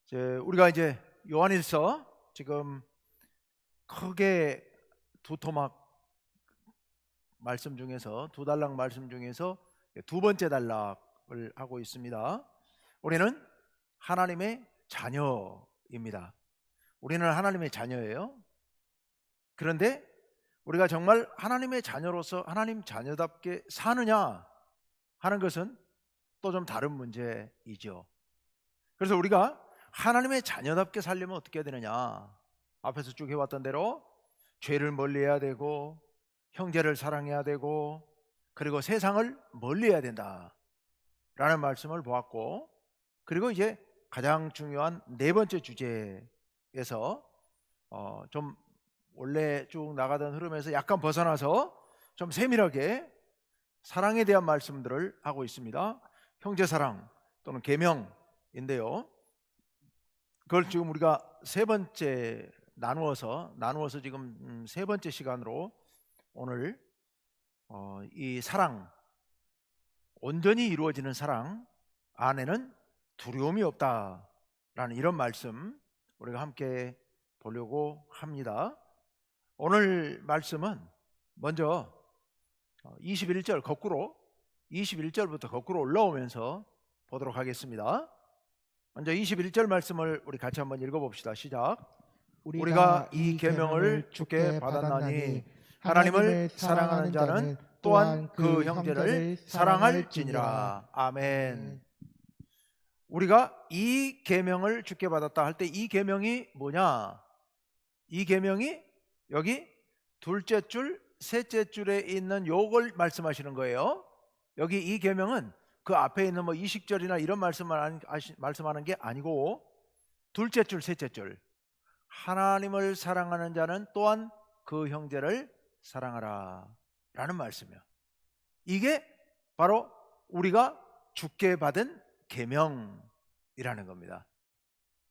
우리가 이제 요한일서 지금 크게 두 토막 말씀 중에서 두 단락 말씀 중에서 두 번째 단락을 하고 있습니다. 우리는 하나님의 자녀입니다. 우리는 하나님의 자녀예요. 그런데 우리가 정말 하나님의 자녀로서 하나님 자녀답게 사느냐 하는 것은 또 좀 다른 문제이죠. 그래서 우리가 하나님의 자녀답게 살려면 어떻게 해야 되느냐, 앞에서 쭉 해왔던 대로 죄를 멀리해야 되고 형제를 사랑해야 되고 그리고 세상을 멀리해야 된다라는 말씀을 보았고, 그리고 이제 가장 중요한 네 번째 주제에서 좀 원래 쭉 나가던 흐름에서 약간 벗어나서 좀 세밀하게 사랑에 대한 말씀들을 하고 있습니다. 형제사랑 또는 계명인데요, 그걸 지금 우리가 세 번째 나누어서 지금 세 번째 시간으로 오늘 이 사랑, 온전히 이루어지는 사랑 안에는 두려움이 없다라는 이런 말씀 우리가 함께 보려고 합니다. 오늘 말씀은 먼저 21절 거꾸로 21절부터 거꾸로 올라오면서 보도록 하겠습니다. 먼저 21절 말씀을 우리 같이 한번 읽어봅시다. 시작. 우리가 이 계명을 주께 받았나니 하나님을 사랑하는 자는 또한 그 형제를 사랑할지니라. 아멘. 우리가 이 계명을 주께 받았다 할 때 이 계명이 뭐냐? 이 계명이 여기 둘째 줄, 셋째 줄에 있는 요걸 말씀하시는 거예요. 여기 이 계명은 그 앞에 있는 뭐 이식절이나 이런 말씀하는 게 아니고 둘째 줄, 셋째 줄, 하나님을 사랑하는 자는 또한 그 형제를 사랑하라 라는 말씀이에요. 이게 바로 우리가 주께 받은 계명이라는 겁니다.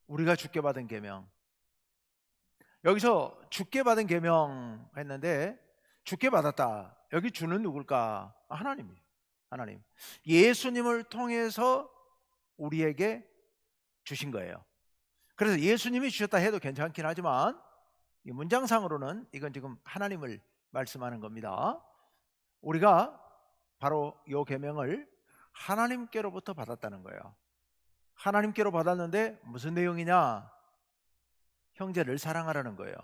우리가 주께 받은 계명. 여기서 주께 받은 계명 했는데 주께 받았다, 여기 주는 누굴까? 하나님이에요. 하나님, 예수님을 통해서 우리에게 주신 거예요. 그래서 예수님이 주셨다 해도 괜찮긴 하지만 이 문장상으로는 이건 지금 하나님을 말씀하는 겁니다. 우리가 바로 이 계명을 하나님께로부터 받았다는 거예요. 하나님께로 받았는데 무슨 내용이냐? 형제를 사랑하라는 거예요.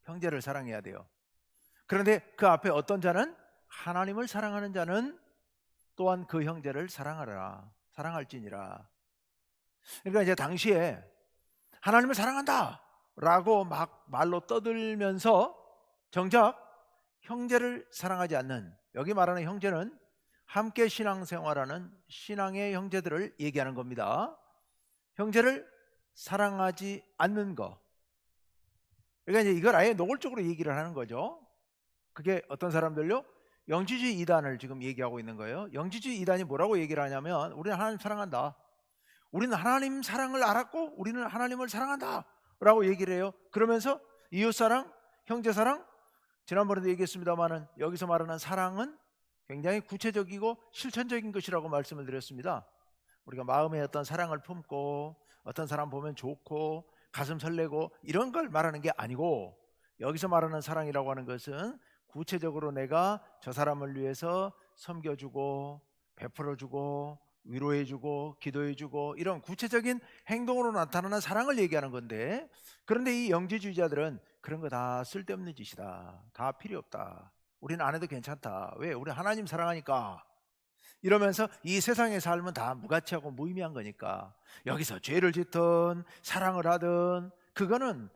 형제를 사랑해야 돼요. 그런데 그 앞에 어떤 자는, 하나님을 사랑하는 자는 또한 그 형제를 사랑하라, 사랑할지니라. 그러니까 이제 당시에 하나님을 사랑한다 라고 막 말로 떠들면서 정작 형제를 사랑하지 않는, 여기 말하는 형제는 함께 신앙생활하는 신앙의 형제들을 얘기하는 겁니다. 형제를 사랑하지 않는 거, 그러니까 이제 이걸 아예 노골적으로 얘기를 하는 거죠. 그게 어떤 사람들요? 영지주의 이단을 지금 얘기하고 있는 거예요. 영지주의 이단이 뭐라고 얘기를 하냐면, 우리는 하나님 사랑한다, 우리는 하나님 사랑을 알았고 우리는 하나님을 사랑한다 라고 얘기를 해요. 그러면서 이웃사랑, 형제사랑, 지난번에도 얘기했습니다마는 여기서 말하는 사랑은 굉장히 구체적이고 실천적인 것이라고 말씀을 드렸습니다. 우리가 마음에 어떤 사랑을 품고 어떤 사람 보면 좋고 가슴 설레고 이런 걸 말하는 게 아니고, 여기서 말하는 사랑이라고 하는 것은 구체적으로 내가 저 사람을 위해서 섬겨주고 베풀어주고 위로해주고 기도해주고 이런 구체적인 행동으로 나타나는 사랑을 얘기하는 건데, 그런데 이 영지주의자들은 그런 거 다 쓸데없는 짓이다, 다 필요 없다, 우리는 안 해도 괜찮다, 왜? 우리 하나님 사랑하니까, 이러면서 이 세상의 삶은 다 무가치하고 무의미한 거니까 여기서 죄를 짓든 사랑을 하든 그거는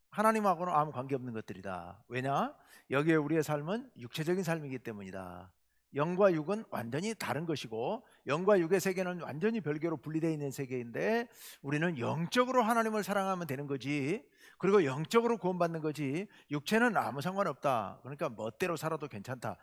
하나님하고는 아무 관계없는 것들이다. 왜냐? 여기에 우리의 삶은 육체적인 삶이기 때문이다. 영과 육은 완전히 다른 것이고 영과 육의 세계는 완전히 별개로 분리되어 있는 세계인데, 우리는 영적으로 하나님을 사랑하면 되는 거지, 그리고 영적으로 구원받는 거지, 육체는 아무 상관없다, 그러니까 멋대로 살아도 괜찮다,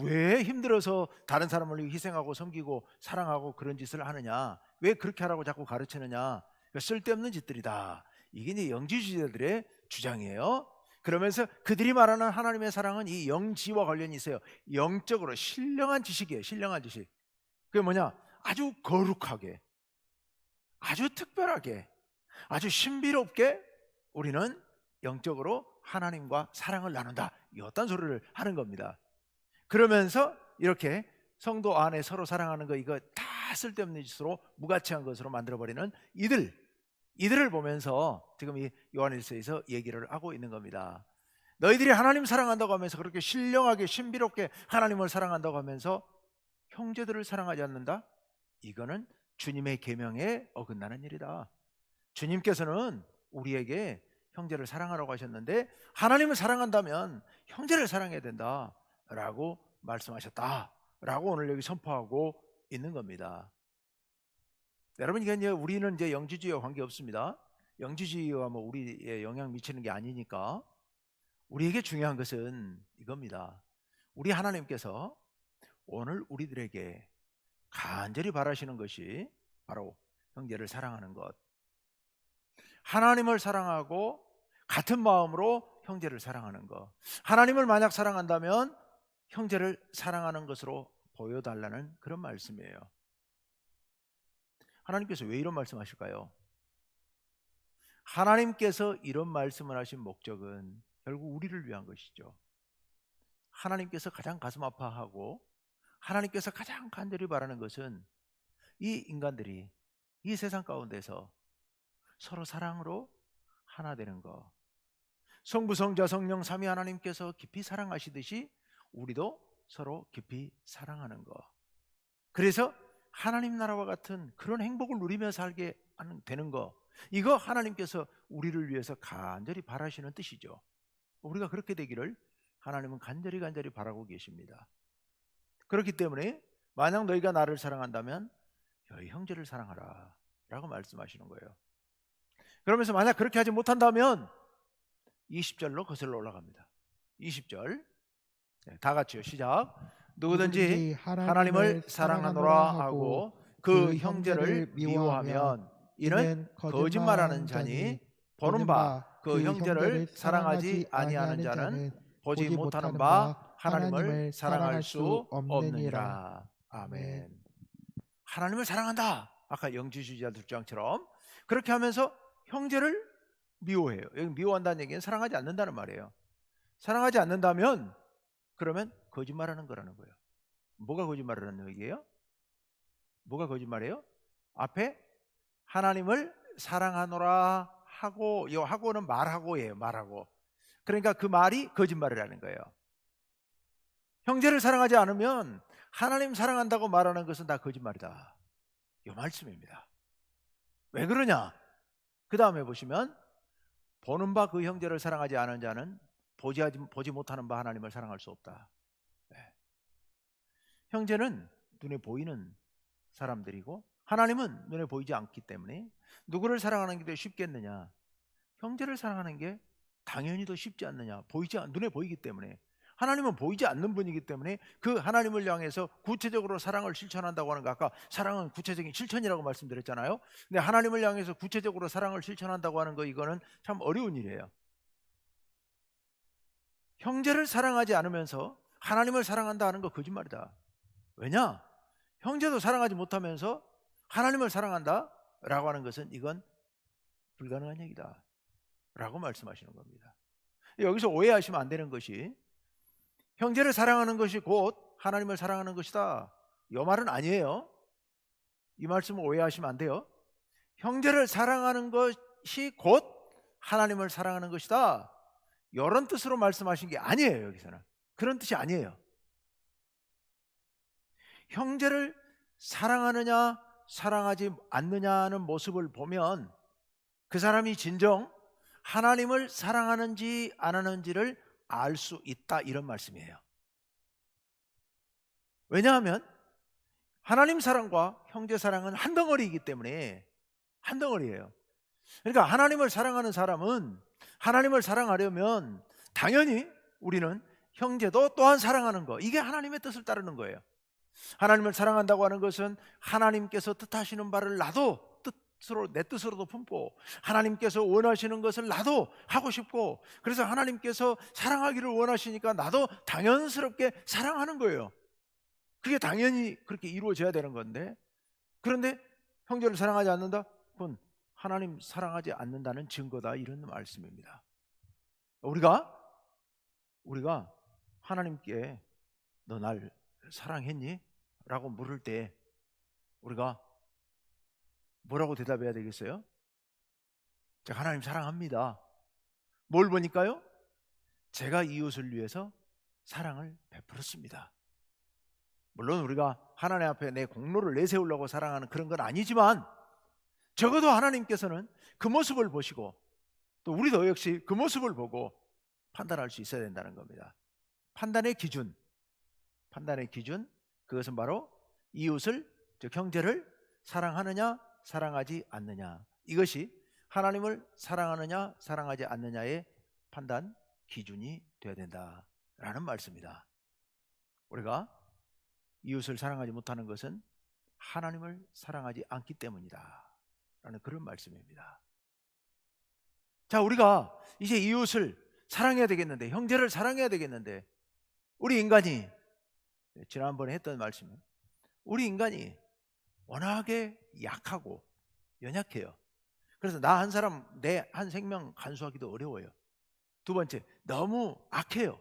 왜 힘들어서 다른 사람을 위해 희생하고 섬기고 사랑하고 그런 짓을 하느냐, 왜 그렇게 하라고 자꾸 가르치느냐, 쓸데없는 짓들이다. 이게 이제 영지주의자들의 주장이에요. 그러면서 그들이 말하는 하나님의 사랑은 이 영지와 관련이 있어요. 영적으로 신령한 지식이에요. 신령한 지식. 그게 뭐냐? 아주 거룩하게, 아주 특별하게 아주 신비롭게 우리는 영적으로 하나님과 사랑을 나눈다, 이 어떤 소리를 하는 겁니다. 그러면서 이렇게 성도 안에 서로 사랑하는 거, 이거 다 쓸데없는 짓으로 무가치한 것으로 만들어버리는 이들을 보면서 지금 이 요한일서에서 얘기를 하고 있는 겁니다. 너희들이 하나님 사랑한다고 하면서, 그렇게 신령하게 신비롭게 하나님을 사랑한다고 하면서 형제들을 사랑하지 않는다? 이거는 주님의 계명에 어긋나는 일이다. 주님께서는 우리에게 형제를 사랑하라고 하셨는데, 하나님을 사랑한다면 형제를 사랑해야 된다라고 말씀하셨다라고 오늘 여기 선포하고 있는 겁니다. 여러분, 이게 이제 우리는 이제 영지주의와 관계 없습니다. 영지주의와 뭐 우리에 영향 미치는 게 아니니까. 우리에게 중요한 것은 이겁니다. 우리 하나님께서 오늘 우리들에게 간절히 바라시는 것이 바로 형제를 사랑하는 것. 하나님을 사랑하고 같은 마음으로 형제를 사랑하는 것. 하나님을 만약 사랑한다면 형제를 사랑하는 것으로 보여달라는 그런 말씀이에요. 하나님께서 왜 이런 말씀하실까요? 하나님께서 이런 말씀을 하신 목적은 결국 우리를 위한 것이죠. 하나님께서 가장 가슴 아파하고 하나님께서 가장 간절히 바라는 것은 이 인간들이 이 세상 가운데서 서로 사랑으로 하나 되는 것. 성부, 성자, 성령 삼위 하나님께서 깊이 사랑하시듯이 우리도 서로 깊이 사랑하는 것. 그래서 하나님 나라와 같은 그런 행복을 누리며 살게 되는 것, 이거 하나님께서 우리를 위해서 간절히 바라시는 뜻이죠. 우리가 그렇게 되기를 하나님은 간절히 바라고 계십니다. 그렇기 때문에 만약 너희가 나를 사랑한다면 너희 형제를 사랑하라 라고 말씀하시는 거예요. 그러면서 만약 그렇게 하지 못한다면 20절로 거슬러 올라갑니다. 20절 다 같이요, 시작. 누구든지 하나님을 사랑하노라 하고 그 형제를 미워하면 이는 거짓말하는 자니, 보는 바 그 형제를 사랑하지 아니하는 자는 보지 못하는 바 하나님을 사랑할 수 없느니라. 아멘. 하나님을 사랑한다, 아까 영지주의자들 주장처럼 그렇게 하면서 형제를 미워해요. 여기 미워한다는 얘기는 사랑하지 않는다는 말이에요. 사랑하지 않는다면 그러면 거짓말하는 거라는 거예요. 뭐가 거짓말하는 얘기예요? 뭐가 거짓말이에요? 앞에 하나님을 사랑하노라 하고, 이 하고는 말하고예요. 말하고. 그러니까 그 말이 거짓말이라는 거예요. 형제를 사랑하지 않으면 하나님 사랑한다고 말하는 것은 다 거짓말이다, 이 말씀입니다. 왜 그러냐? 그 다음에 보시면 보는 바 그 형제를 사랑하지 않은 자는 보지 못하는 바 하나님을 사랑할 수 없다. 네. 형제는 눈에 보이는 사람들이고 하나님은 눈에 보이지 않기 때문에 누구를 사랑하는 게 더 쉽겠느냐? 형제를 사랑하는 게 당연히 더 쉽지 않느냐? 눈에 보이기 때문에. 하나님은 보이지 않는 분이기 때문에 그 하나님을 향해서 구체적으로 사랑을 실천한다고 하는 거, 아까 사랑은 구체적인 실천이라고 말씀드렸잖아요. 근데 하나님을 향해서 구체적으로 사랑을 실천한다고 하는 거, 이거는 참 어려운 일이에요. 형제를 사랑하지 않으면서 하나님을 사랑한다 하는 거 거짓말이다. 왜냐? 형제도 사랑하지 못하면서 하나님을 사랑한다 라고 하는 것은 이건 불가능한 얘기다 라고 말씀하시는 겁니다. 여기서 오해하시면 안 되는 것이, 형제를 사랑하는 것이 곧 하나님을 사랑하는 것이다, 이 말은 아니에요. 이 말씀을 오해하시면 안 돼요. 형제를 사랑하는 것이 곧 하나님을 사랑하는 것이다, 이런 뜻으로 말씀하신 게 아니에요. 여기서는 그런 뜻이 아니에요. 형제를 사랑하느냐 사랑하지 않느냐는 모습을 보면 그 사람이 진정 하나님을 사랑하는지 안 하는지를 알 수 있다, 이런 말씀이에요. 왜냐하면 하나님 사랑과 형제 사랑은 한 덩어리이기 때문에, 한 덩어리예요. 그러니까 하나님을 사랑하는 사람은 하나님을 사랑하려면 당연히 우리는 형제도 또한 사랑하는 거, 이게 하나님의 뜻을 따르는 거예요. 하나님을 사랑한다고 하는 것은 하나님께서 뜻하시는 바를 나도 내 뜻으로도 품고, 하나님께서 원하시는 것을 나도 하고 싶고, 그래서 하나님께서 사랑하기를 원하시니까 나도 당연스럽게 사랑하는 거예요. 그게 당연히 그렇게 이루어져야 되는 건데, 그런데 형제를 사랑하지 않는다? 그건 하나님 사랑하지 않는다는 증거다, 이런 말씀입니다. 우리가 하나님께 너 날 사랑했니? 라고 물을 때 우리가 뭐라고 대답해야 되겠어요? 제가 하나님 사랑합니다. 뭘 보니까요? 제가 이웃을 위해서 사랑을 베풀었습니다. 물론 우리가 하나님 앞에 내 공로를 내세우려고 사랑하는 그런 건 아니지만, 적어도 하나님께서는 그 모습을 보시고 또 우리도 역시 그 모습을 보고 판단할 수 있어야 된다는 겁니다. 판단의 기준, 그것은 바로 이웃을, 즉 형제를 사랑하느냐 사랑하지 않느냐, 이것이 하나님을 사랑하느냐 사랑하지 않느냐의 판단 기준이 되어야 된다라는 말씀입니다. 우리가 이웃을 사랑하지 못하는 것은 하나님을 사랑하지 않기 때문이다 라는 그런 말씀입니다. 자, 우리가 이제 이웃을 사랑해야 되겠는데, 형제를 사랑해야 되겠는데, 우리 인간이, 지난번에 했던 말씀은, 우리 인간이 워낙에 약하고 연약해요. 그래서 나 한 사람, 내 한 생명 간수하기도 어려워요. 두 번째, 너무 악해요.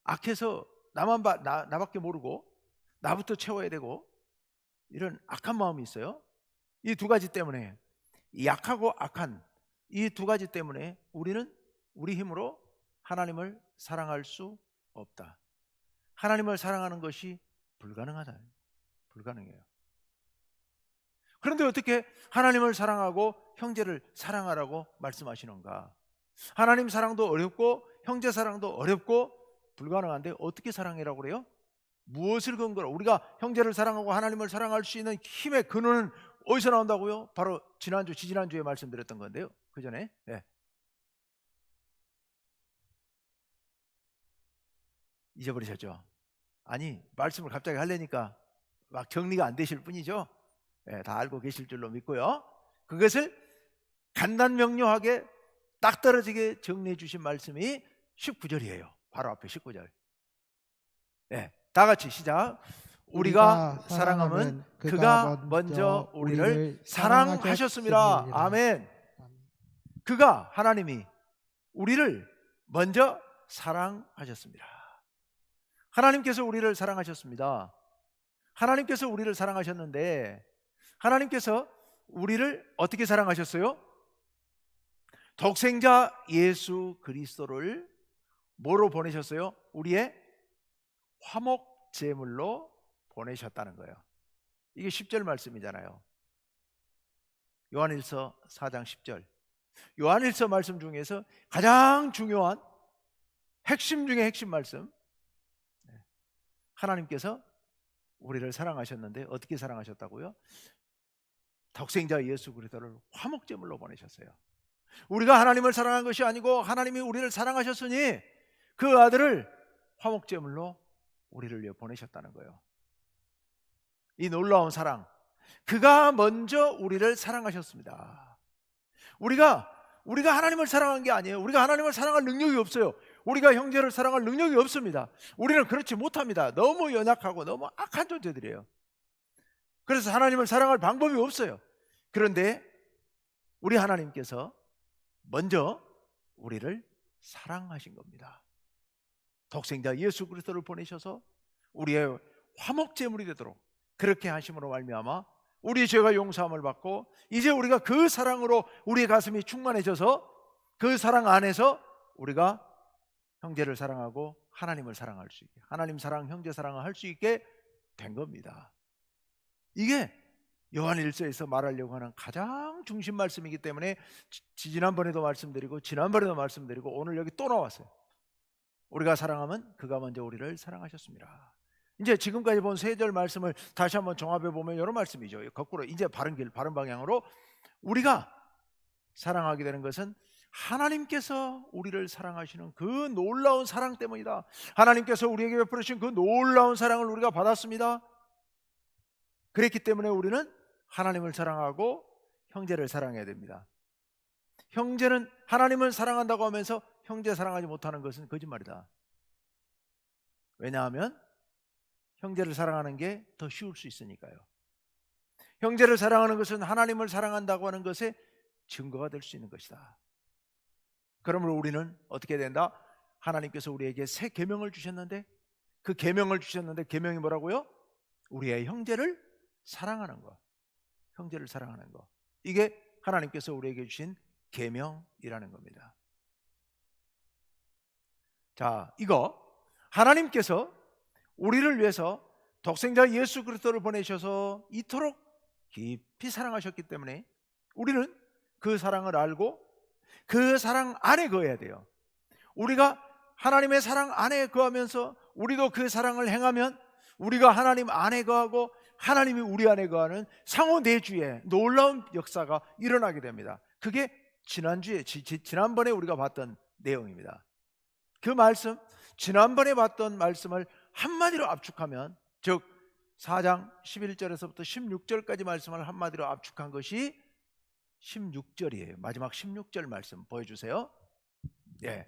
악해서 나밖에 모르고 나부터 채워야 되고, 이런 악한 마음이 있어요. 이 두 가지 때문에, 약하고 악한 이 두 가지 때문에 우리는 우리 힘으로 하나님을 사랑할 수 없다. 하나님을 사랑하는 것이 불가능하다. 불가능해요. 그런데 어떻게 하나님을 사랑하고 형제를 사랑하라고 말씀하시는가? 하나님 사랑도 어렵고 형제 사랑도 어렵고 불가능한데 어떻게 사랑해라고 그래요? 무엇을 근거로? 우리가 형제를 사랑하고 하나님을 사랑할 수 있는 힘의 근원은 어디서 나온다고요? 바로 지지난주에 말씀드렸던 건데요. 그 전에 잊어버리셨죠? 아니, 말씀을 갑자기 하려니까 막 정리가 안 되실 뿐이죠. 다 알고 계실 줄로 믿고요. 그것을 간단명료하게 딱 떨어지게 정리해 주신 말씀이 19절이에요. 바로 앞에 19절. 다 같이 시작. 우리가 사랑하면 그가 먼저 우리를 사랑하셨습니다. 아멘. 그가, 하나님이 우리를 먼저 사랑하셨습니다. 하나님께서 우리를 사랑하셨습니다. 하나님께서 우리를 사랑하셨는데, 하나님께서 우리를 어떻게 사랑하셨어요? 독생자 예수 그리스도를 뭐로 보내셨어요? 우리의 화목 제물로 보내셨다는 거예요. 이게 10절 말씀이잖아요. 요한일서 4장 10절. 요한일서 말씀 중에서 가장 중요한 핵심 중에 핵심 말씀. 하나님께서 우리를 사랑하셨는데 어떻게 사랑하셨다고요? 독생자 예수 그리스도를 화목 제물로 보내셨어요. 우리가 하나님을 사랑한 것이 아니고 하나님이 우리를 사랑하셨으니 그 아들을 화목 제물로 우리를 위해 보내셨다는 거예요. 이 놀라운 사랑, 그가 먼저 우리를 사랑하셨습니다. 우리가 하나님을 사랑한 게 아니에요. 우리가 하나님을 사랑할 능력이 없어요. 우리가 형제를 사랑할 능력이 없습니다. 우리는 그렇지 못합니다. 너무 연약하고 너무 악한 존재들이에요. 그래서 하나님을 사랑할 방법이 없어요. 그런데 우리 하나님께서 먼저 우리를 사랑하신 겁니다. 독생자 예수 그리스도를 보내셔서 우리의 화목 제물이 되도록 그렇게 하심으로 말미암아 우리 죄가 용서함을 받고, 이제 우리가 그 사랑으로 우리의 가슴이 충만해져서 그 사랑 안에서 우리가 형제를 사랑하고 하나님을 사랑할 수 있게, 하나님 사랑, 형제 사랑을 할 수 있게 된 겁니다. 이게 요한일서에서 말하려고 하는 가장 중심 말씀이기 때문에 지난번에도 말씀드리고 지난번에도 말씀드리고 오늘 여기 또 나왔어요. 우리가 사랑하면 그가 먼저 우리를 사랑하셨습니다. 이제 지금까지 본 세 절 말씀을 다시 한번 종합해 보면 이런 말씀이죠. 거꾸로 이제 바른 길, 바른 방향으로 우리가 사랑하게 되는 것은 하나님께서 우리를 사랑하시는 그 놀라운 사랑 때문이다. 하나님께서 우리에게 베푸신 그 놀라운 사랑을 우리가 받았습니다. 그랬기 때문에 우리는 하나님을 사랑하고 형제를 사랑해야 됩니다. 형제는 하나님을 사랑한다고 하면서 형제 사랑하지 못하는 것은 거짓말이다. 왜냐하면 형제를 사랑하는 게 더 쉬울 수 있으니까요. 형제를 사랑하는 것은 하나님을 사랑한다고 하는 것에 증거가 될 수 있는 것이다. 그러므로 우리는 어떻게 된다? 하나님께서 우리에게 새 계명을 주셨는데, 그 계명을 주셨는데 계명이 뭐라고요? 우리의 형제를 사랑하는 것. 형제를 사랑하는 것. 이게 하나님께서 우리에게 주신 계명이라는 겁니다. 자, 이거 하나님께서 우리를 위해서 독생자 예수 그리스도를 보내셔서 이토록 깊이 사랑하셨기 때문에 우리는 그 사랑을 알고 그 사랑 안에 거해야 돼요. 우리가 하나님의 사랑 안에 거하면서 우리도 그 사랑을 행하면 우리가 하나님 안에 거하고 하나님이 우리 안에 거하는 상호 내주의 놀라운 역사가 일어나게 됩니다. 그게 지난번에 우리가 봤던 내용입니다. 그 말씀, 지난번에 봤던 말씀을 한마디로 압축하면, 즉 4장 11절에서부터 16절까지 말씀을 한마디로 압축한 것이 16절이에요. 마지막 16절 말씀 보여주세요. 예,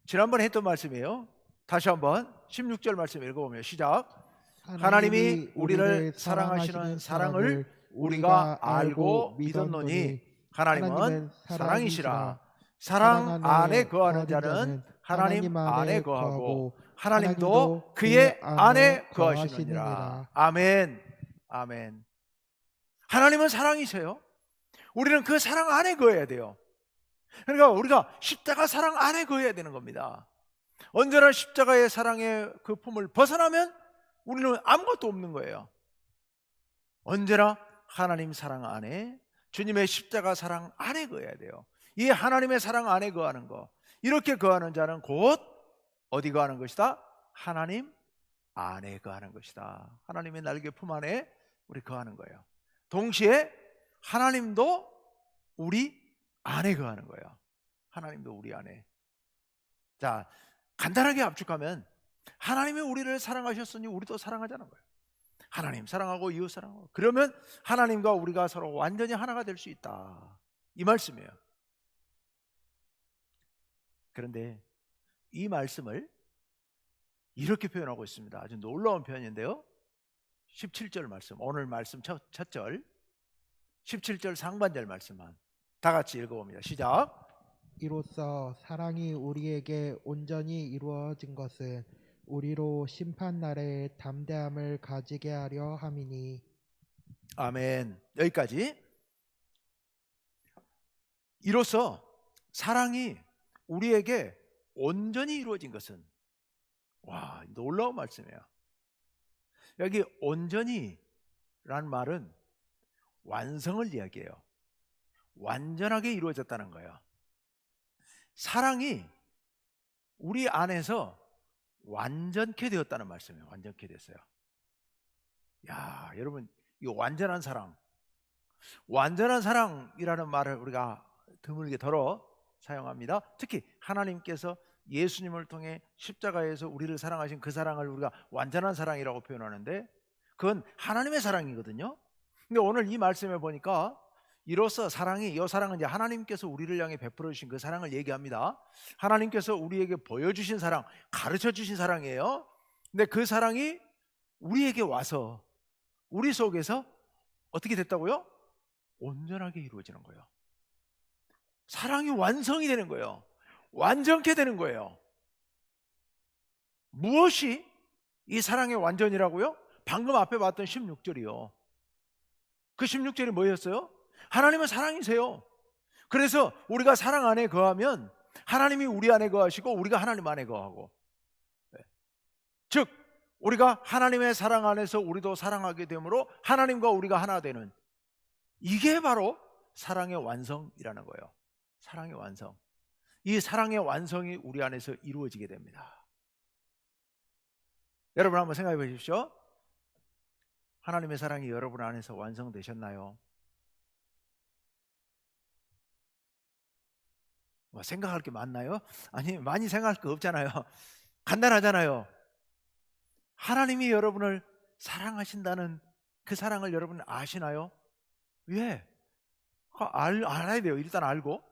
지난번에 했던 말씀이에요. 다시 한번 16절 말씀 읽어보면 시작. 하나님이 우리를 사랑하시는 사랑을 우리가 알고 믿었노니 하나님은 사랑이시라. 사랑 안에 거하는 자는 하나님 안에 거하고 하나님도 그의 안에 거하시느니라. 아멘. 아멘. 하나님은 사랑이세요. 우리는 그 사랑 안에 거해야 돼요. 그러니까 우리가 십자가 사랑 안에 거해야 되는 겁니다. 언제나 십자가의 사랑의 그 품을 벗어나면 우리는 아무것도 없는 거예요. 언제나 하나님 사랑 안에, 주님의 십자가 사랑 안에 거해야 돼요. 이 하나님의 사랑 안에 거하는 거, 이렇게 거하는 자는 곧 어디 거하는 것이다? 하나님 안에 거하는 것이다. 하나님의 날개 품 안에 우리 거하는 거예요. 동시에 하나님도 우리 안에 거하는 거예요. 하나님도 우리 안에. 자, 간단하게 압축하면 하나님이 우리를 사랑하셨으니 우리도 사랑하자는 거예요. 하나님 사랑하고 이웃 사랑하고, 그러면 하나님과 우리가 서로 완전히 하나가 될 수 있다, 이 말씀이에요. 그런데 이 말씀을 이렇게 표현하고 있습니다. 아주 놀라운 표현인데요. 17절 말씀, 오늘 말씀 첫 절 17절 상반절 말씀만 다 같이 읽어봅니다. 시작. 이로써 사랑이 우리에게 온전히 이루어진 것은 우리로 심판날에 담대함을 가지게 하려 함이니. 아멘. 여기까지. 이로써 사랑이 우리에게 온전히 이루어진 것은, 와, 놀라운 말씀이에요. 여기 온전히 라는 말은 완성을 이야기해요. 완전하게 이루어졌다는 거예요. 사랑이 우리 안에서 완전케 되었다는 말씀이에요. 완전케 됐어요. 야, 여러분, 이 완전한 사랑, 완전한 사랑이라는 말을 우리가 드물게 덜어 사용합니다. 특히 하나님께서 예수님을 통해 십자가에서 우리를 사랑하신 그 사랑을 우리가 완전한 사랑이라고 표현하는데, 그건 하나님의 사랑이거든요. 근데 오늘 이 말씀에 보니까 이로써 사랑이, 이 사랑은 이제 하나님께서 우리를 향해 베풀어 주신 그 사랑을 얘기합니다. 하나님께서 우리에게 보여주신 사랑, 가르쳐 주신 사랑이에요. 근데 그 사랑이 우리에게 와서 우리 속에서 어떻게 됐다고요? 온전하게 이루어지는 거예요. 사랑이 완성이 되는 거예요. 완전케 되는 거예요. 무엇이 이 사랑의 완전이라고요? 방금 앞에 봤던 16절이요. 그 16절이 뭐였어요? 하나님은 사랑이세요. 그래서 우리가 사랑 안에 거하면 하나님이 우리 안에 거하시고 우리가 하나님 안에 거하고, 즉 우리가 하나님의 사랑 안에서 우리도 사랑하게 되므로 하나님과 우리가 하나 되는, 이게 바로 사랑의 완성이라는 거예요. 사랑의 완성. 이 사랑의 완성이 우리 안에서 이루어지게 됩니다. 여러분 한번 생각해 보십시오. 하나님의 사랑이 여러분 안에서 완성되셨나요? 뭐 생각할 게 많나요? 아니, 많이 생각할 거 없잖아요. 간단하잖아요. 하나님이 여러분을 사랑하신다는 그 사랑을 여러분 아시나요? 왜? 알아야 돼요. 일단 알고.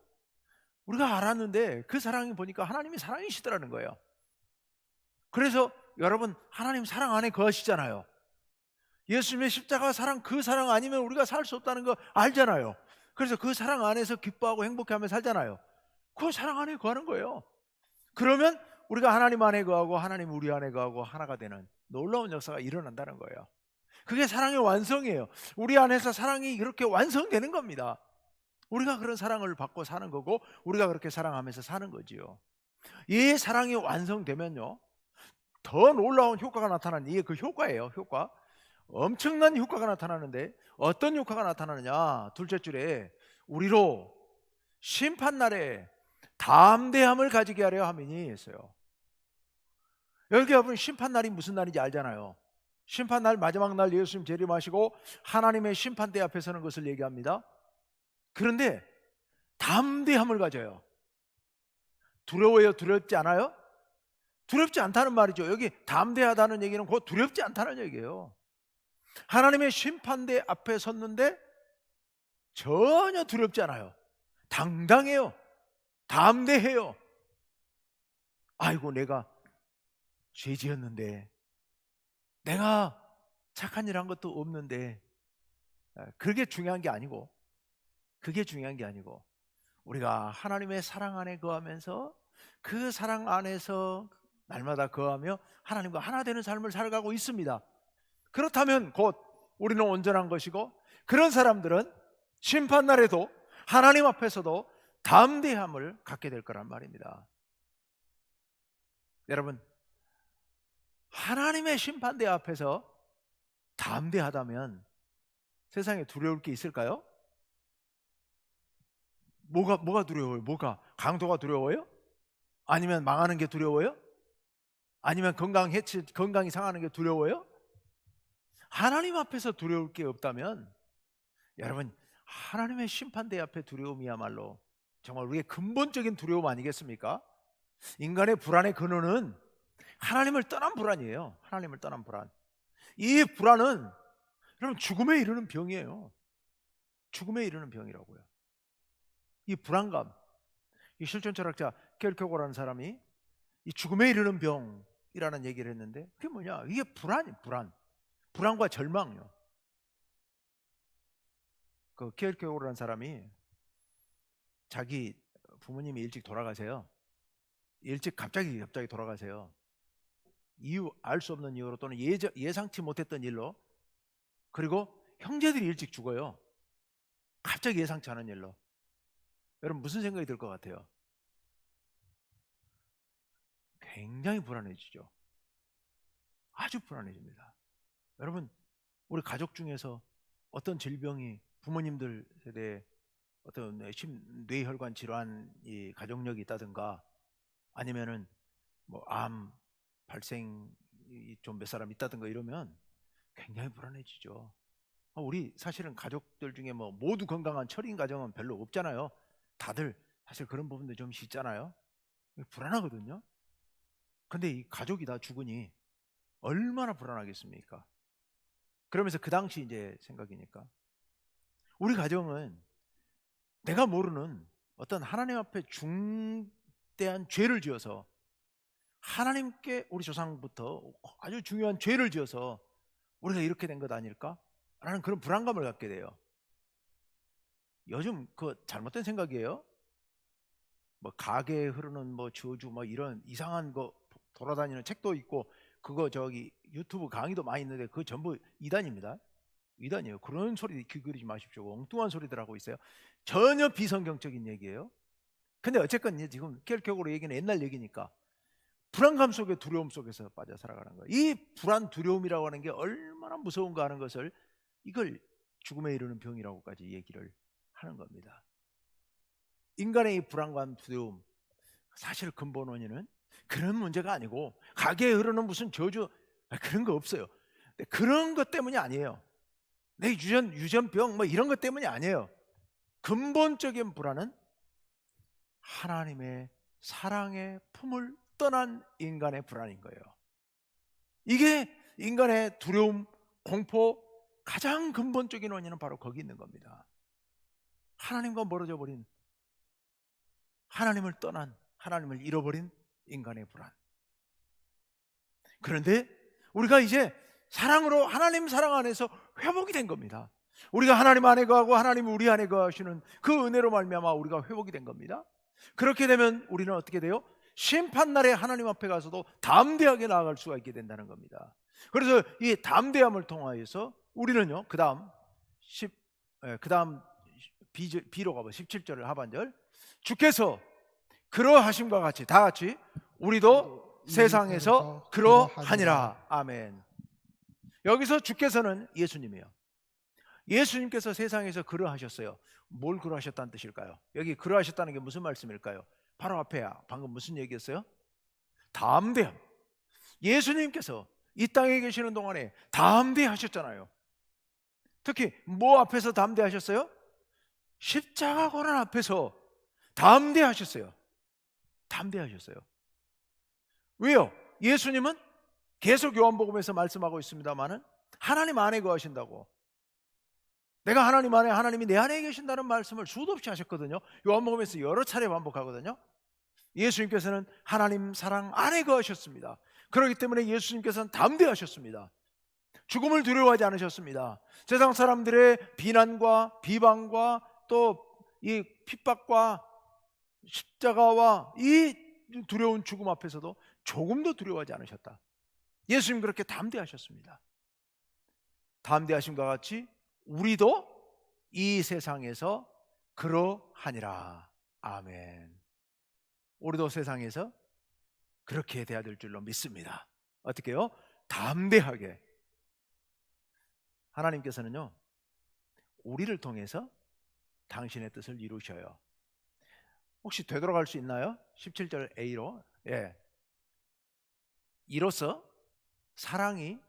우리가 알았는데 그 사랑이 보니까 하나님이 사랑이시더라는 거예요. 그래서 여러분, 하나님 사랑 안에 거하시잖아요. 예수님의 십자가 사랑, 그 사랑 아니면 우리가 살 수 없다는 거 알잖아요. 그래서 그 사랑 안에서 기뻐하고 행복해하며 살잖아요. 그 사랑 안에 거하는 거예요. 그러면 우리가 하나님 안에 거하고 하나님 우리 안에 거하고 하나가 되는 놀라운 역사가 일어난다는 거예요. 그게 사랑의 완성이에요. 우리 안에서 사랑이 이렇게 완성되는 겁니다. 우리가 그런 사랑을 받고 사는 거고 우리가 그렇게 사랑하면서 사는 거지요. 이 사랑이 완성되면요, 더 놀라운 효과가 나타나는, 이게 그 효과예요. 효과. 엄청난 효과가 나타나는데 어떤 효과가 나타나느냐, 둘째 줄에 우리로 심판날에 담대함을 가지게 하려 함이니 했어요. 여기 여러분, 심판날이 무슨 날인지 알잖아요. 심판날, 마지막 날 예수님 재림하시고 하나님의 심판대 앞에 서는 것을 얘기합니다. 그런데 담대함을 가져요. 두려워요? 두렵지 않아요? 두렵지 않다는 말이죠. 여기 담대하다는 얘기는 곧 두렵지 않다는 얘기예요. 하나님의 심판대 앞에 섰는데 전혀 두렵지 않아요. 당당해요. 담대해요. 아이고, 내가 죄 지었는데, 내가 착한 일 한 것도 없는데, 그게 중요한 게 아니고, 우리가 하나님의 사랑 안에 거하면서 그 사랑 안에서 날마다 거하며 하나님과 하나 되는 삶을 살아가고 있습니다. 그렇다면 곧 우리는 온전한 것이고, 그런 사람들은 심판날에도 하나님 앞에서도 담대함을 갖게 될 거란 말입니다. 여러분, 하나님의 심판대 앞에서 담대하다면 세상에 두려울 게 있을까요? 뭐가 두려워요? 강도가 두려워요? 아니면 망하는 게 두려워요? 아니면 건강이 상하는 게 두려워요? 하나님 앞에서 두려울 게 없다면, 여러분, 하나님의 심판대 앞에 두려움이야말로 정말 우리의 근본적인 두려움 아니겠습니까? 인간의 불안의 근원은 하나님을 떠난 불안이에요. 하나님을 떠난 불안. 이 불안은 여러분 죽음에 이르는 병이에요. 죽음에 이르는 병이라고요. 이 불안감, 이 실존 철학자 켈케고라는 사람이 이 죽음에 이르는 병이라는 얘기를 했는데, 그게 뭐냐? 이게 불안과 절망이요. 그 켈케고라는 사람이 자기 부모님이 일찍 돌아가세요. 갑자기 돌아가세요. 알 수 없는 이유로 또는 예상치 못했던 일로. 그리고 형제들이 일찍 죽어요. 갑자기 예상치 않은 일로. 여러분, 무슨 생각이 들 것 같아요? 굉장히 불안해지죠. 아주 불안해집니다. 여러분, 우리 가족 중에서 어떤 질병이 부모님들 세대에 어떤 뇌혈관 질환이 가족력이 있다든가, 아니면은 뭐 암 발생이 좀 몇 사람 있다든가 이러면 굉장히 불안해지죠. 우리 사실은 가족들 중에 뭐 모두 건강한 철인 가정은 별로 없잖아요. 다들 사실 그런 부분도 좀 있잖아요. 불안하거든요. 근데 이 가족이 다 죽으니 얼마나 불안하겠습니까? 그러면서 그 당시 이제 생각이니까, 우리 가정은 내가 모르는 어떤 하나님 앞에 중대한 죄를 지어서, 하나님께 우리 조상부터 아주 중요한 죄를 지어서 우리가 이렇게 된 것 아닐까? 라는 그런 불안감을 갖게 돼요. 요즘 그 잘못된 생각이에요. 뭐 가게에 흐르는 뭐 저주 뭐 이런 이상한 거 돌아다니는 책도 있고, 그거 저기 유튜브 강의도 많이 있는데 그거 전부 이단입니다. 이단이에요. 그런 소리 귀 기울이지 마십시오. 엉뚱한 소리들 하고 있어요. 전혀 비성경적인 얘기예요. 근데 어쨌건 지금 결격으로 얘기는 옛날 얘기니까 불안감 속에 두려움 속에서 빠져 살아가는 거예요. 이 불안, 두려움이라고 하는 게 얼마나 무서운가 하는 것을, 이걸 죽음에 이르는 병이라고까지 얘기를 하는 겁니다. 인간의 이 불안과 두려움, 사실 근본 원인은 그런 문제가 아니고, 가게에 흐르는 무슨 저주 그런 거 없어요. 그런 것 때문이 아니에요. 내 유전병 뭐 이런 것 때문이 아니에요. 근본적인 불안은 하나님의 사랑의 품을 떠난 인간의 불안인 거예요. 이게 인간의 두려움, 공포 가장 근본적인 원인은 바로 거기 있는 겁니다. 하나님과 멀어져 버린, 하나님을 떠난, 하나님을 잃어버린 인간의 불안. 그런데 우리가 이제 사랑으로, 하나님 사랑 안에서 회복이 된 겁니다. 우리가 하나님 안에 거하고 하나님 우리 안에 거하시는 그 은혜로 말미암아 우리가 회복이 된 겁니다. 그렇게 되면 우리는 어떻게 돼요? 심판날에 하나님 앞에 가서도 담대하게 나아갈 수가 있게 된다는 겁니다. 그래서 이 담대함을 통하여서 우리는요, 그 다음 B로 가봐 17절 하반절, 주께서 그러하심과 같이 다 같이 우리도 세상에서 그러하니라. 아멘. 여기서 주께서는 예수님이에요. 예수님께서 세상에서 그러하셨어요. 뭘 그러하셨다는 뜻일까요? 여기 그러하셨다는 게 무슨 말씀일까요? 바로 앞에야 방금 무슨 얘기였어요? 담대함. 예수님께서 이 땅에 계시는 동안에 담대하셨잖아요. 특히 뭐 앞에서 담대하셨어요? 십자가 고난 앞에서 담대하셨어요. 담대하셨어요. 왜요? 예수님은 계속 요한복음에서 말씀하고 있습니다마는 하나님 안에 거하신다고, 내가 하나님 안에 하나님이 내 안에 계신다는 말씀을 수도 없이 하셨거든요. 요한복음에서 여러 차례 반복하거든요. 예수님께서는 하나님 사랑 안에 거하셨습니다. 그렇기 때문에 예수님께서는 담대하셨습니다. 죽음을 두려워하지 않으셨습니다. 세상 사람들의 비난과 비방과 또 이 핍박과 십자가와 이 두려운 죽음 앞에서도 조금도 두려워하지 않으셨다. 예수님 그렇게 담대하셨습니다. 담대하심과 같이 우리도 이 세상에서 그러하니라. 아멘. 우리도 세상에서 그렇게 돼야 될 줄로 믿습니다. 어떻게요? 담대하게. 하나님께서는요, 우리를 통해서 당신의 뜻을 이루셔요. 혹시 되돌아갈 수 있나요? 17절 A로. 예. 이로써 사랑이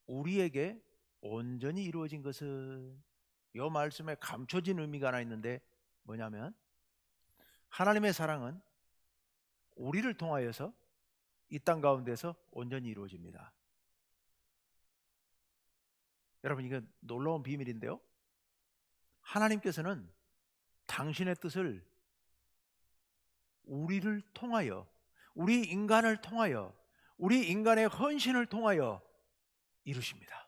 우리에게 온전히 이루어진 것은, 이 말씀에 감춰진 의미가 하나 있는데 뭐냐면, 하나님의 사랑은 우리를 통하여서 이 땅 가운데서 온전히 이루어집니다. 여러분, 이건 놀라운 비밀인데요, 하나님께서는 당신의 뜻을 우리를 통하여, 우리 인간을 통하여, 우리 인간의 헌신을 통하여 이루십니다.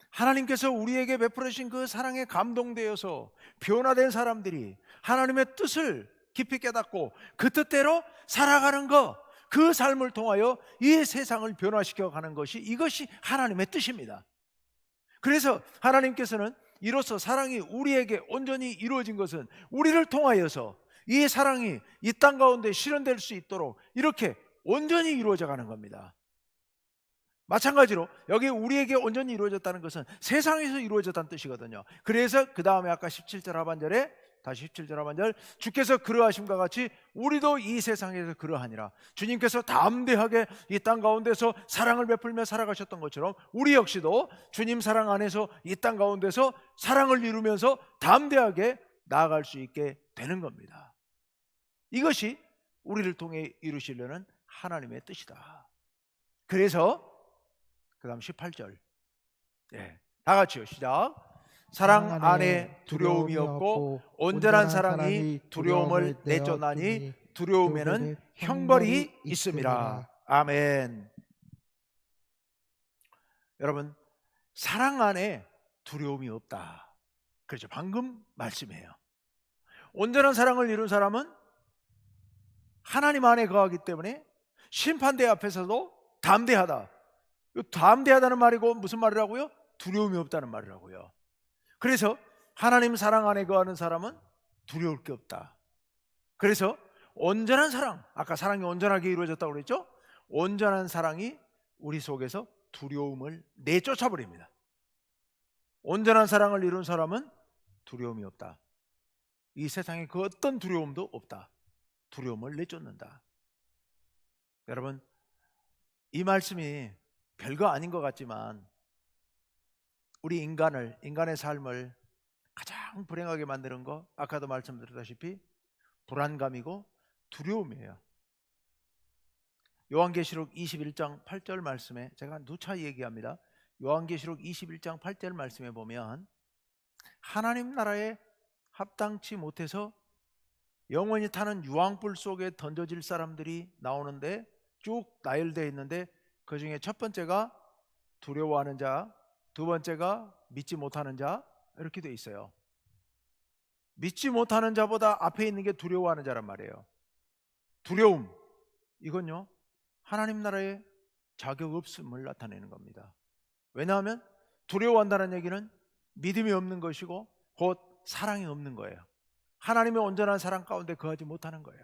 하나님께서 우리에게 베풀으신 그 사랑에 감동되어서 변화된 사람들이 하나님의 뜻을 깊이 깨닫고 그 뜻대로 살아가는 것, 그 삶을 통하여 이 세상을 변화시켜 가는 것이, 이것이 하나님의 뜻입니다. 그래서 하나님께서는 이로써 사랑이 우리에게 온전히 이루어진 것은 우리를 통하여서 이 사랑이 이 땅 가운데 실현될 수 있도록 이렇게 온전히 이루어져 가는 겁니다. 마찬가지로 여기 우리에게 온전히 이루어졌다는 것은 세상에서 이루어졌다는 뜻이거든요. 그래서 그 다음에 아까 17절 하반절에, 다시 17절 하반절, 주께서 그러하심과 같이 우리도 이 세상에서 그러하니라. 주님께서 담대하게 이 땅 가운데서 사랑을 베풀며 살아가셨던 것처럼 우리 역시도 주님 사랑 안에서 이 땅 가운데서 사랑을 이루면서 담대하게 나아갈 수 있게 되는 겁니다. 이것이 우리를 통해 이루시려는 하나님의 뜻이다. 그래서 그 다음 18절, 다 같이요, 시작. 사랑 안에 두려움이 없고 온전한 사랑이 두려움을 내쫓나니 두려움에는 형벌이 있음이라. 아멘. 여러분, 사랑 안에 두려움이 없다, 그렇죠? 방금 말씀이에요. 온전한 사랑을 이룬 사람은 하나님 안에 거하기 때문에 심판대 앞에서도 담대하다. 담대하다는 말이고 무슨 말이라고요? 두려움이 없다는 말이라고요. 그래서 하나님 사랑 안에 거하는 사람은 두려울 게 없다. 그래서 온전한 사랑, 아까 사랑이 온전하게 이루어졌다고 그랬죠? 온전한 사랑이 우리 속에서 두려움을 내쫓아 버립니다. 온전한 사랑을 이룬 사람은 두려움이 없다. 이 세상에 그 어떤 두려움도 없다. 두려움을 내쫓는다. 여러분, 이 말씀이 별거 아닌 것 같지만 우리 인간의 삶을 가장 불행하게 만드는 거, 아까도 말씀드렸다시피 불안감이고 두려움이에요. 요한계시록 21장 8절 말씀에 제가 누차 얘기합니다. 요한계시록 21장 8절 말씀에 보면 하나님 나라에 합당치 못해서 영원히 타는 유황불 속에 던져질 사람들이 나오는데 쭉 나열되어 있는데, 그 중에 첫 번째가 두려워하는 자, 두 번째가 믿지 못하는 자, 이렇게 돼 있어요. 믿지 못하는 자보다 앞에 있는 게 두려워하는 자란 말이에요. 두려움, 이건요 하나님 나라의 자격 없음을 나타내는 겁니다. 왜냐하면 두려워한다는 얘기는 믿음이 없는 것이고 곧 사랑이 없는 거예요. 하나님의 온전한 사랑 가운데 거하지 못하는 거예요.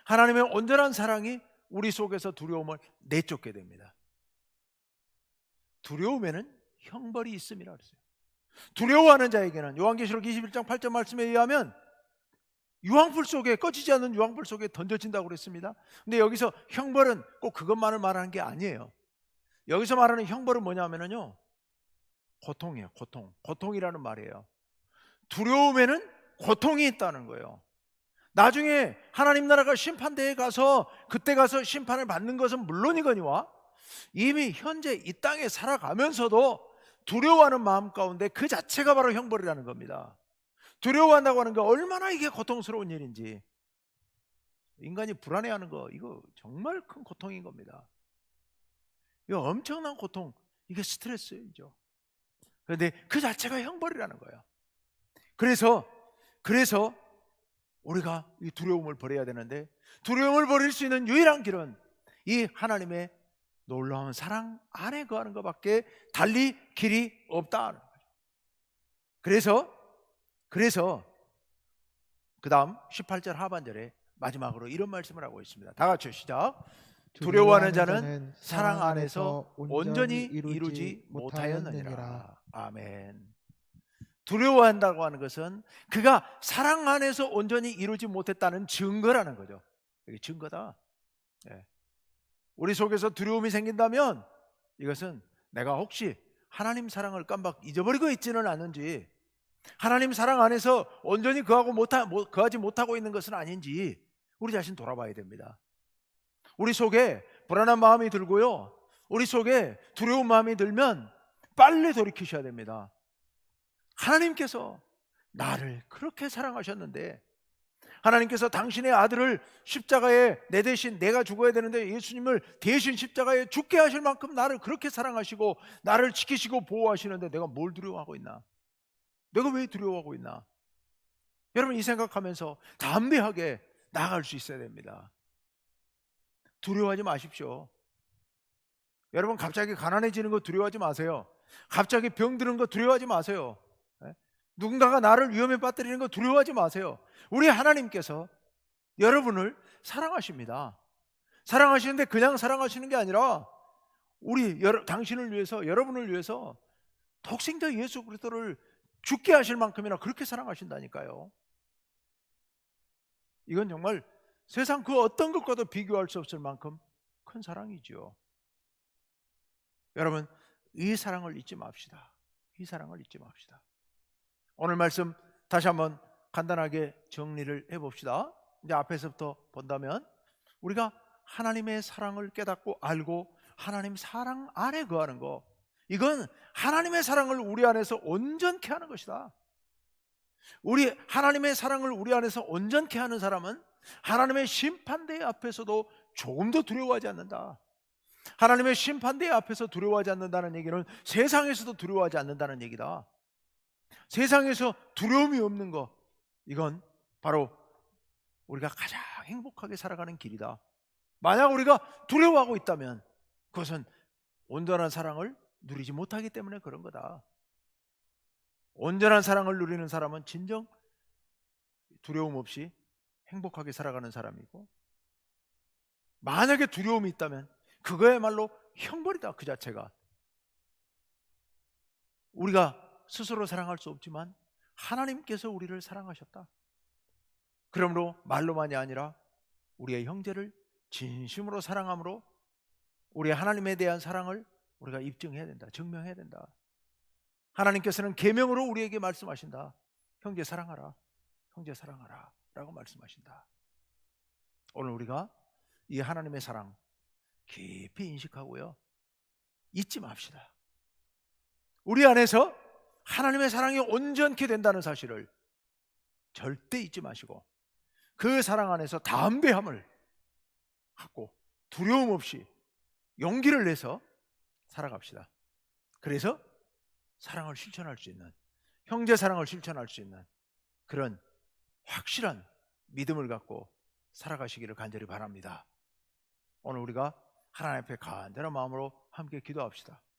하나님의 온전한 사랑이 우리 속에서 두려움을 내쫓게 됩니다. 두려움에는 형벌이 있음이라 그랬어요. 두려워하는 자에게는 요한계시록 21장 8절 말씀에 의하면 유황불 속에, 꺼지지 않는 유황불 속에 던져진다고 그랬습니다. 근데 여기서 형벌은 꼭 그것만을 말하는 게 아니에요. 여기서 말하는 형벌은 뭐냐면요 고통이에요. 고통이라는 말이에요. 두려움에는 고통이 있다는 거예요. 나중에 하나님 나라가 심판대에 가서 그때 가서 심판을 받는 것은 물론이거니와 이미 현재 이 땅에 살아가면서도 두려워하는 마음 가운데 그 자체가 바로 형벌이라는 겁니다. 두려워한다고 하는 게 얼마나 이게 고통스러운 일인지, 인간이 불안해하는 거 이거 정말 큰 고통인 겁니다. 이거 엄청난 고통, 이게 스트레스이죠. 그런데 그 자체가 형벌이라는 거예요. 그래서 우리가 이 두려움을 버려야 되는데, 두려움을 버릴 수 있는 유일한 길은 이 하나님의 놀라운 사랑 안에 거하는 것밖에 달리 길이 없다는 거죠. 그래서 그 다음 18절 하반절에 마지막으로 이런 말씀을 하고 있습니다. 다 같이 시작. 두려워하는 자는 사랑 안에서 온전히 이루지 못하였느니라. 아멘. 두려워한다고 하는 것은 그가 사랑 안에서 온전히 이루지 못했다는 증거라는 거죠. 이게 증거다. 우리 속에서 두려움이 생긴다면 이것은 내가 혹시 하나님 사랑을 깜빡 잊어버리고 있지는 않은지, 하나님 사랑 안에서 온전히 거하지 못하고 있는 것은 아닌지 우리 자신 돌아봐야 됩니다. 우리 속에 불안한 마음이 들고요, 우리 속에 두려운 마음이 들면 빨리 돌이키셔야 됩니다. 하나님께서 나를 그렇게 사랑하셨는데, 하나님께서 당신의 아들을 십자가에 내 대신, 내가 죽어야 되는데 예수님을 대신 십자가에 죽게 하실 만큼 나를 그렇게 사랑하시고 나를 지키시고 보호하시는데 내가 뭘 두려워하고 있나? 내가 왜 두려워하고 있나? 여러분, 이 생각하면서 담대하게 나아갈 수 있어야 됩니다. 두려워하지 마십시오. 여러분, 갑자기 가난해지는 거 두려워하지 마세요. 갑자기 병드는 거 두려워하지 마세요. 누군가가 나를 위험에 빠뜨리는 거 두려워하지 마세요. 우리 하나님께서 여러분을 사랑하십니다. 사랑하시는데 그냥 사랑하시는 게 아니라 당신을 위해서, 여러분을 위해서 독생자 예수 그리스도를 죽게 하실 만큼이나 그렇게 사랑하신다니까요. 이건 정말 세상 그 어떤 것과도 비교할 수 없을 만큼 큰 사랑이죠. 여러분, 이 사랑을 잊지 맙시다. 이 사랑을 잊지 맙시다. 오늘 말씀 다시 한번 간단하게 정리를 해봅시다. 이제 앞에서부터 본다면 우리가 하나님의 사랑을 깨닫고 알고 하나님 사랑 안에 거하는 거, 이건 하나님의 사랑을 우리 안에서 온전케 하는 것이다. 하나님의 사랑을 우리 안에서 온전케 하는 사람은 하나님의 심판대 앞에서도 조금도 두려워하지 않는다. 하나님의 심판대 앞에서 두려워하지 않는다는 얘기는 세상에서도 두려워하지 않는다는 얘기다. 세상에서 두려움이 없는 것, 이건 바로 우리가 가장 행복하게 살아가는 길이다. 만약 우리가 두려워하고 있다면 그것은 온전한 사랑을 누리지 못하기 때문에 그런 거다. 온전한 사랑을 누리는 사람은 진정 두려움 없이 행복하게 살아가는 사람이고, 만약에 두려움이 있다면 그거야말로 형벌이다. 그 자체가. 우리가 스스로 사랑할 수 없지만 하나님께서 우리를 사랑하셨다. 그러므로 말로만이 아니라 우리의 형제를 진심으로 사랑함으로 우리 하나님에 대한 사랑을 우리가 입증해야 된다. 증명해야 된다. 하나님께서는 계명으로 우리에게 말씀하신다. 형제 사랑하라. 형제 사랑하라 라고 말씀하신다. 오늘 우리가 이 하나님의 사랑 깊이 인식하고요, 잊지 맙시다. 우리 안에서 하나님의 사랑이 온전케 된다는 사실을 절대 잊지 마시고 그 사랑 안에서 담대함을 갖고 두려움 없이 용기를 내서 살아갑시다. 그래서 사랑을 실천할 수 있는, 형제 사랑을 실천할 수 있는 그런 확실한 믿음을 갖고 살아가시기를 간절히 바랍니다. 오늘 우리가 하나님 앞에 간절한 마음으로 함께 기도합시다.